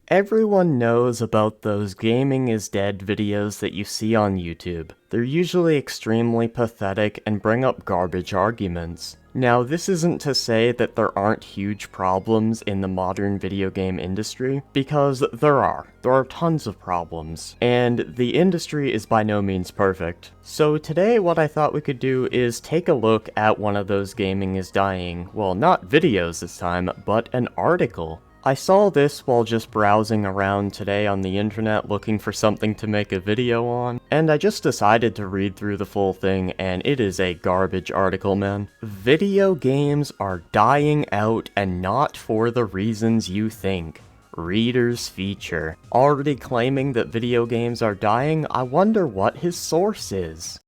Everyone knows about those gaming is dead videos that you see on YouTube. They're usually extremely pathetic and bring up garbage arguments. Now, this isn't to say that there aren't huge problems in the modern video game industry, because there are. There are tons of problems, and the industry is by no means perfect. So today what I thought we could do is take a look at one of those gaming is dying, well, not videos this time, but an article. I saw this while just browsing around today on the internet looking for something to make a video on, and I just decided to read through the full thing, and it is a garbage article, man. Video games are dying out and not for the reasons you think. Reader's feature. Already claiming that video games are dying, I wonder what his source is.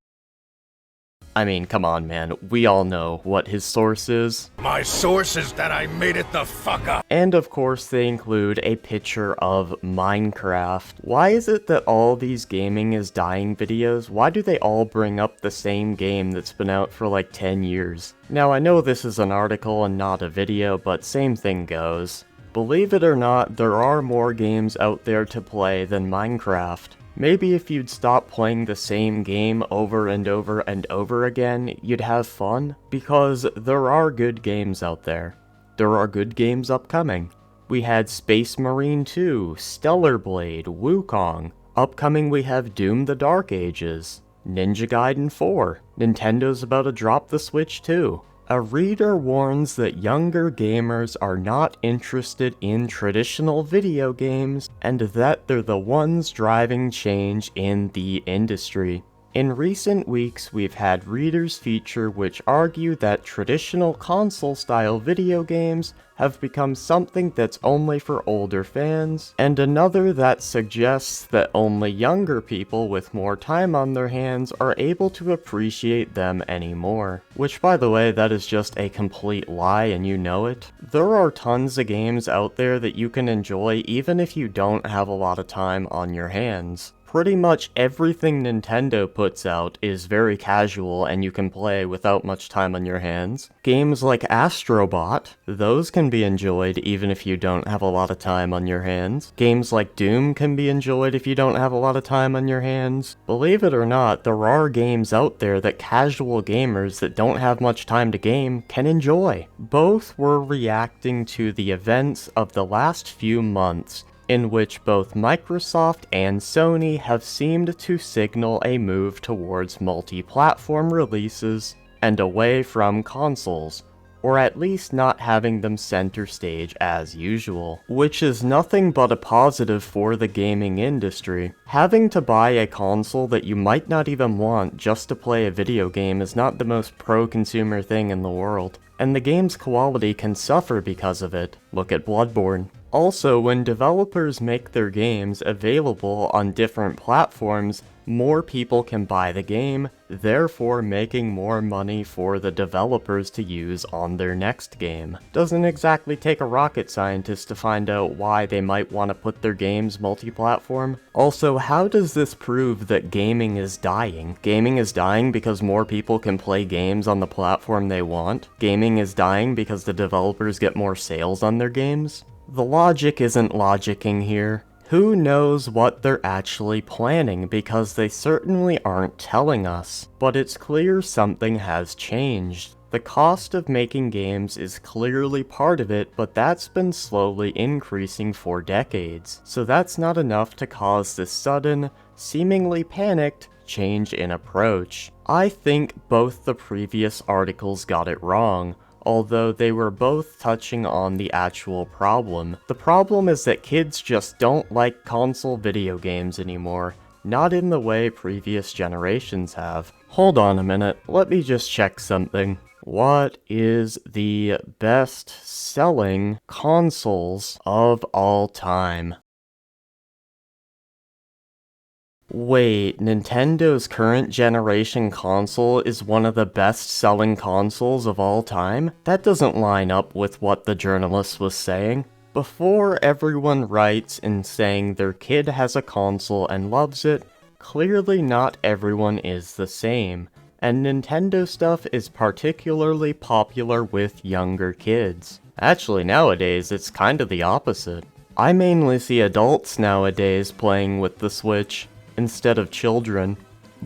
I mean, come on, man, we all know what his source is. My source is that I made it the fuck up. And of course they include a picture of Minecraft. Why is it that all these gaming is dying videos, why do they all bring up the same game that's been out for like 10 years? Now I know this is an article and not a video, but same thing goes. Believe it or not, there are more games out there to play than Minecraft. Maybe if you'd stop playing the same game over and over and over again, you'd have fun, because there are good games out there. There are good games upcoming. We had Space Marine 2, Stellar Blade, Wukong. Upcoming we have Doom the Dark Ages, Ninja Gaiden 4, Nintendo's about to drop the Switch 2. A reader warns that younger gamers are not interested in traditional video games, and that they're the ones driving change in the industry. In recent weeks, we've had readers feature which argue that traditional console-style video games have become something that's only for older fans, and another that suggests that only younger people with more time on their hands are able to appreciate them anymore. Which, by the way, that is just a complete lie and you know it. There are tons of games out there that you can enjoy even if you don't have a lot of time on your hands. Pretty much everything Nintendo puts out is very casual and you can play without much time on your hands. Games like Astrobot, those can be enjoyed even if you don't have a lot of time on your hands. Games like Doom can be enjoyed if you don't have a lot of time on your hands. Believe it or not, there are games out there that casual gamers that don't have much time to game can enjoy. Both were reacting to the events of the last few months, in which both Microsoft and Sony have seemed to signal a move towards multi-platform releases and away from consoles, or at least not having them center stage as usual, which is nothing but a positive for the gaming industry. Having to buy a console that you might not even want just to play a video game is not the most pro-consumer thing in the world, and the game's quality can suffer because of it. Look at Bloodborne. Also, when developers make their games available on different platforms, more people can buy the game, therefore making more money for the developers to use on their next game. Doesn't exactly take a rocket scientist to find out why they might want to put their games multi-platform. Also, how does this prove that gaming is dying? Gaming is dying because more people can play games on the platform they want? Gaming is dying because the developers get more sales on their games? The logic isn't logicking here. Who knows what they're actually planning, because they certainly aren't telling us. But it's clear something has changed. The cost of making games is clearly part of it, but that's been slowly increasing for decades. So that's not enough to cause this sudden, seemingly panicked, change in approach. I think both the previous articles got it wrong, although they were both touching on the actual problem. The problem is that kids just don't like console video games anymore, not in the way previous generations have. Hold on a minute, let me just check something. What is the best-selling consoles of all time? Wait, Nintendo's current generation console is one of the best-selling consoles of all time? That doesn't line up with what the journalist was saying. Before everyone writes in saying their kid has a console and loves it, clearly not everyone is the same. And Nintendo stuff is particularly popular with younger kids. Actually, nowadays, it's kinda the opposite. I mainly see adults nowadays playing with the Switch instead of children.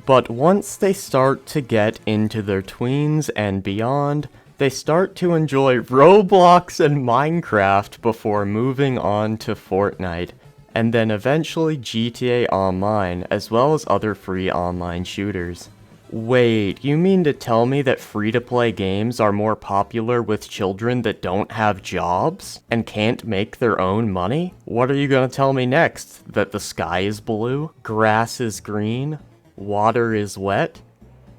But once they start to get into their tweens and beyond, they start to enjoy Roblox and Minecraft before moving on to Fortnite, and then eventually GTA Online, as well as other free online shooters. Wait, you mean to tell me that free-to-play games are more popular with children that don't have jobs and can't make their own money? What are you gonna tell me next? That the sky is blue? Grass is green? Water is wet?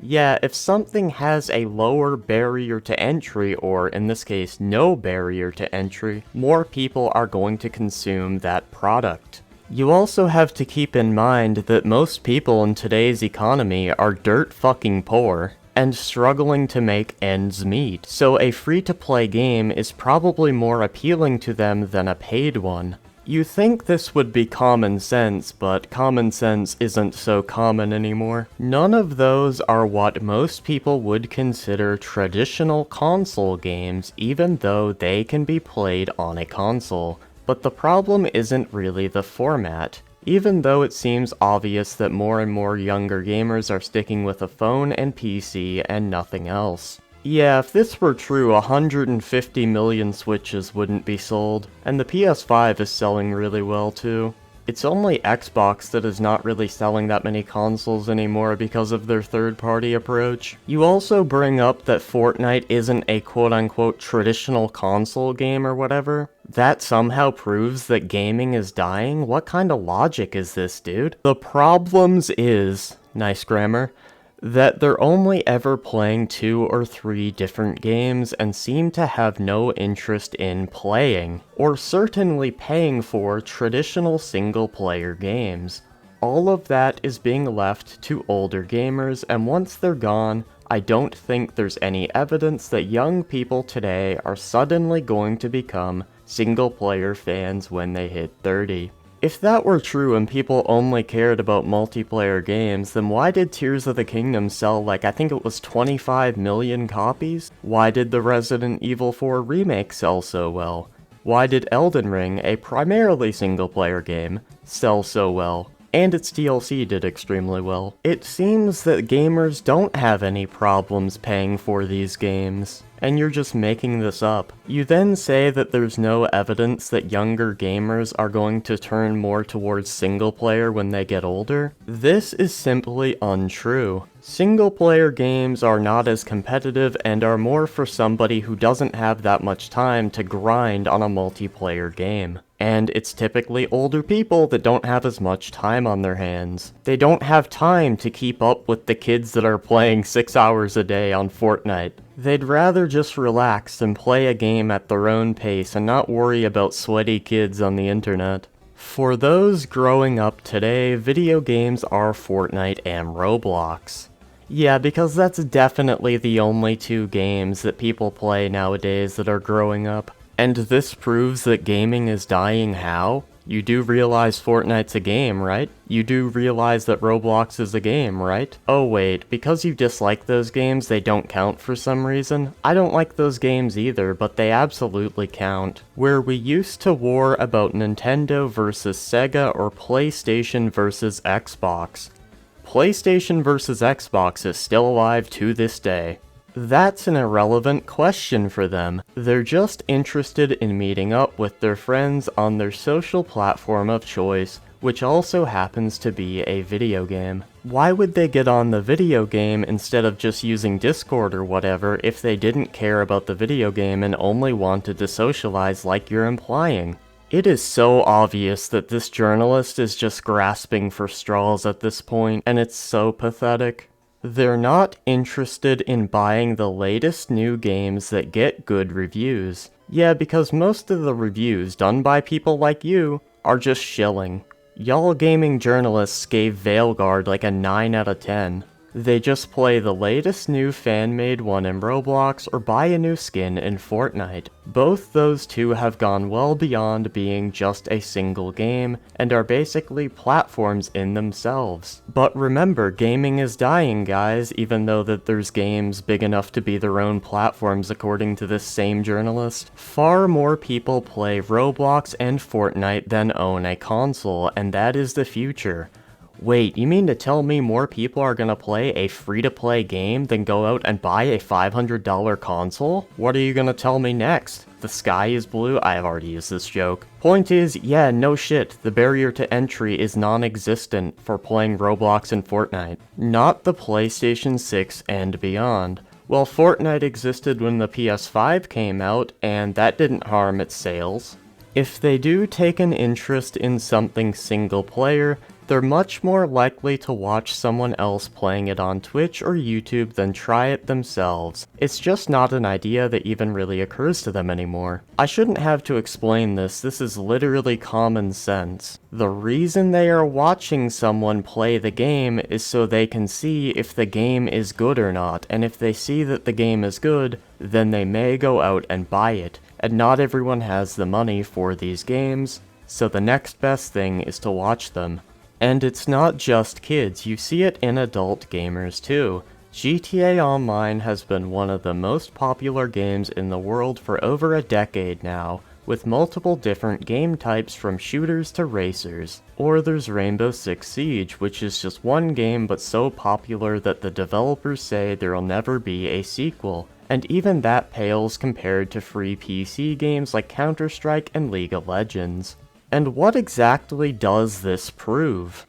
Yeah, if something has a lower barrier to entry, or in this case, no barrier to entry, more people are going to consume that product. You also have to keep in mind that most people in today's economy are dirt fucking poor and struggling to make ends meet, so a free-to-play game is probably more appealing to them than a paid one. You think this would be common sense, but common sense isn't so common anymore. None of those are what most people would consider traditional console games, even though they can be played on a console. But the problem isn't really the format. Even though it seems obvious that more and more younger gamers are sticking with a phone and PC and nothing else. Yeah, if this were true, 150 million Switches wouldn't be sold, and the PS5 is selling really well too. It's only Xbox that is not really selling that many consoles anymore because of their third-party approach. You also bring up that Fortnite isn't a quote-unquote traditional console game or whatever. That somehow proves that gaming is dying? What kind of logic is this, dude? The problems is, nice grammar, that they're only ever playing 2 or 3 different games and seem to have no interest in playing, or certainly paying for traditional single-player games. All of that is being left to older gamers, and once they're gone, I don't think there's any evidence that young people today are suddenly going to become single-player fans when they hit 30. If that were true and people only cared about multiplayer games, then why did Tears of the Kingdom sell like, I think it was 25 million copies? Why did the Resident Evil 4 remake sell so well? Why did Elden Ring, a primarily single-player game, sell so well? And its DLC did extremely well. It seems that gamers don't have any problems paying for these games, and you're just making this up. You then say that there's no evidence that younger gamers are going to turn more towards single player when they get older. This is simply untrue. Single player games are not as competitive and are more for somebody who doesn't have that much time to grind on a multiplayer game. And it's typically older people that don't have as much time on their hands. They don't have time to keep up with the kids that are playing 6 hours a day on Fortnite. They'd rather just relax and play a game at their own pace and not worry about sweaty kids on the internet. For those growing up today, video games are Fortnite and Roblox. Yeah, because that's definitely the only 2 games that people play nowadays that are growing up. And this proves that gaming is dying how? You do realize Fortnite's a game, right? You do realize that Roblox is a game, right? Oh wait, because you dislike those games, they don't count for some reason? I don't like those games either, but they absolutely count. Where we used to war about Nintendo versus Sega or PlayStation versus Xbox, PlayStation versus Xbox is still alive to this day. That's an irrelevant question for them. They're just interested in meeting up with their friends on their social platform of choice, which also happens to be a video game. Why would they get on the video game instead of just using Discord or whatever if they didn't care about the video game and only wanted to socialize like you're implying? It is so obvious that this journalist is just grasping for straws at this point, and it's so pathetic. They're not interested in buying the latest new games that get good reviews. Yeah, because most of the reviews done by people like you are just shilling. Y'all gaming journalists gave Veilguard like a 9 out of 10. They just play the latest new fan-made one in Roblox or buy a new skin in Fortnite. Both those two have gone well beyond being just a single game, and are basically platforms in themselves. But remember, gaming is dying, guys, even though that there's games big enough to be their own platforms according to this same journalist. Far more people play Roblox and Fortnite than own a console, and that is the future. Wait, you mean to tell me more people are gonna play a free-to-play game than go out and buy a $500 console? What are you gonna tell me next? The sky is blue? I've already used this joke. Point is, yeah, no shit, the barrier to entry is non-existent for playing Roblox and Fortnite. Not the PlayStation 6 and beyond. Well, Fortnite existed when the PS5 came out, and that didn't harm its sales. If they do take an interest in something single-player, they're much more likely to watch someone else playing it on Twitch or YouTube than try it themselves. It's just not an idea that even really occurs to them anymore. I shouldn't have to explain this is literally common sense. The reason they are watching someone play the game is so they can see if the game is good or not, and if they see that the game is good, then they may go out and buy it. And not everyone has the money for these games, so the next best thing is to watch them. And it's not just kids, you see it in adult gamers too. GTA Online has been one of the most popular games in the world for over a decade now, with multiple different game types from shooters to racers. Or there's Rainbow Six Siege, which is just one game but so popular that the developers say there'll never be a sequel. And even that pales compared to free PC games like Counter-Strike and League of Legends. And what exactly does this prove?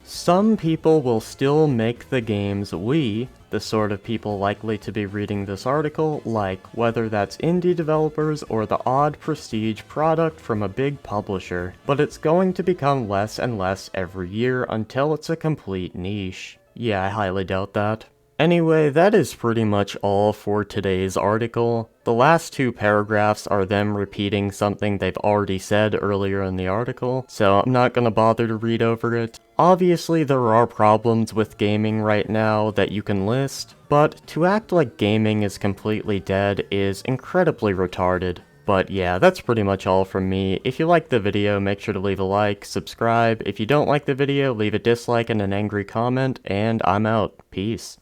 Some people will still make the games we, the sort of people likely to be reading this article, like, whether that's indie developers or the odd prestige product from a big publisher, but it's going to become less and less every year until it's a complete niche. Yeah, I highly doubt that. Anyway, that is pretty much all for today's article. The last two paragraphs are them repeating something they've already said earlier in the article, so I'm not gonna bother to read over it. Obviously, there are problems with gaming right now that you can list, but to act like gaming is completely dead is incredibly retarded. But yeah, that's pretty much all from me. If you liked the video, make sure to leave a like, subscribe. If you don't like the video, leave a dislike and an angry comment, and I'm out. Peace.